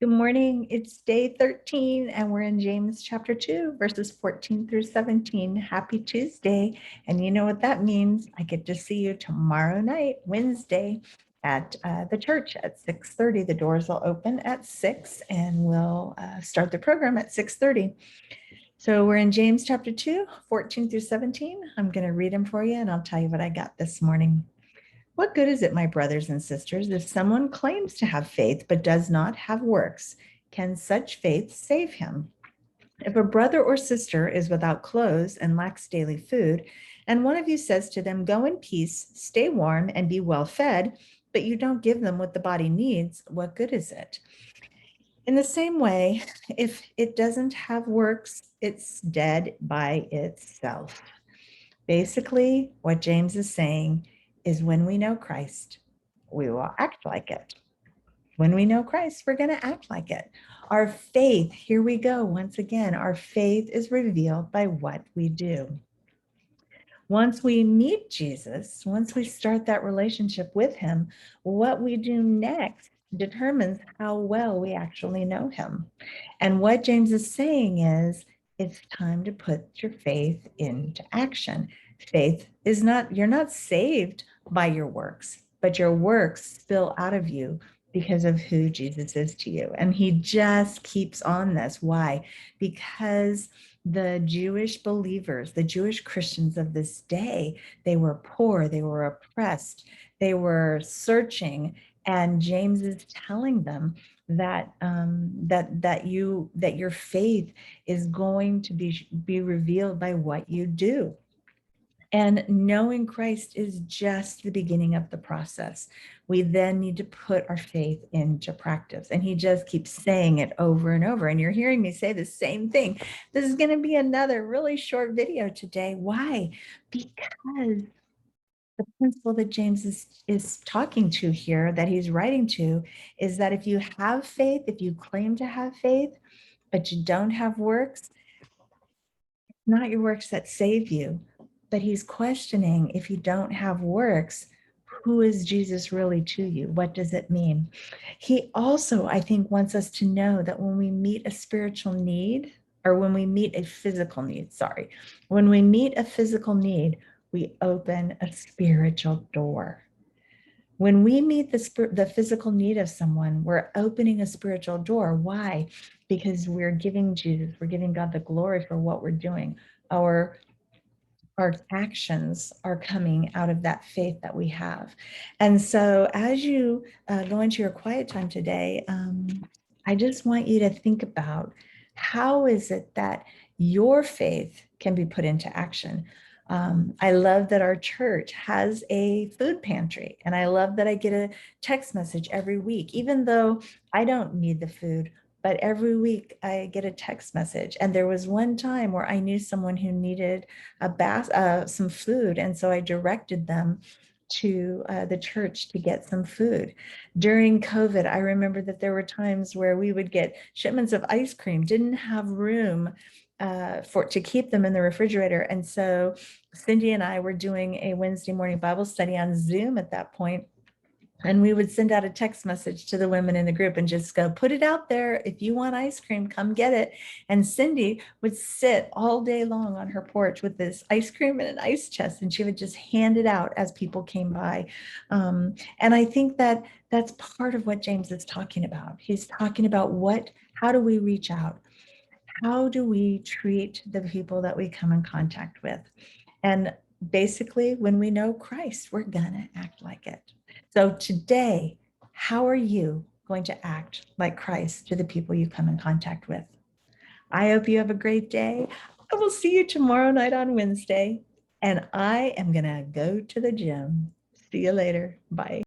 Good morning. It's day 13, and we're in James chapter 2, verses 14 through 17. Happy Tuesday. And you know what that means. I get to see you tomorrow night, Wednesday, at the church at 6:30. The doors will open at 6, and we'll start the program at 6:30. So we're in James chapter 2, 14 through 17. I'm going to read them for you, and I'll tell you what I got this morning. What good is it, my brothers and sisters, if someone claims to have faith but does not have works? Can such faith save him? If a brother or sister is without clothes and lacks daily food, and one of you says to them, "Go in peace, stay warm, and be well fed," but you don't give them what the body needs, what good is it? In the same way, if it doesn't have works, it's dead by itself. Basically, what James is saying is when we know Christ, we will act like it. When we know Christ, we're going to act like it. Our faith, here we go once again, our faith is revealed by what we do. Once we meet Jesus, once we start that relationship with him, what we do next determines how well we actually know him. And what James is saying is, it's time to put your faith into action. Faith is not, you're not saved by your works, but your works spill out of you because of who Jesus is to you. And he just keeps on this. Why? Because the Jewish believers, the Jewish Christians of this day, they were poor, they were oppressed, they were searching, and James is telling them that that your faith is going to be revealed by what you do. And knowing Christ is just the beginning of the process. We then need to put our faith into practice. And he just keeps saying it over and over. And you're hearing me say the same thing. This is going to be another really short video today. Why? Because the principle that James is talking to here, that he's writing to, is that if you have faith, if you claim to have faith, but you don't have works, it's not your works that save you. But he's questioning, if you don't have works, who is Jesus really to you? What does it mean? He also, I think, wants us to know that when we meet a spiritual need, or when we meet a physical need, when we meet a physical need, we open a spiritual door. When we meet the physical need of someone, we're opening a spiritual door. Why? Because we're giving Jesus, we're giving God the glory for what we're doing. Our actions are coming out of that faith that we have. And so as you go into your quiet time today, I just want you to think about, how is it that your faith can be put into action? I love that our church has a food pantry, and I love that I get a text message every week, even though I don't need the food. But every week I get a text message. And there was one time where I knew someone who needed some food. And so I directed them to the church to get some food. During COVID, I remember that there were times where we would get shipments of ice cream, didn't have room to keep them in the refrigerator. And so Cindy and I were doing a Wednesday morning Bible study on Zoom at that point. And we would send out a text message to the women in the group and just go, put it out there. If you want ice cream, come get it. And Cindy would sit all day long on her porch with this ice cream and an ice chest, and she would just hand it out as people came by. And I think that that's part of what James is talking about. He's talking about how do we reach out? How do we treat the people that we come in contact with? And basically, when we know Christ, we're gonna act like it. So today, how are you going to act like Christ to the people you come in contact with? I hope you have a great day. I will see you tomorrow night on Wednesday, and I am gonna go to the gym. See you later. Bye.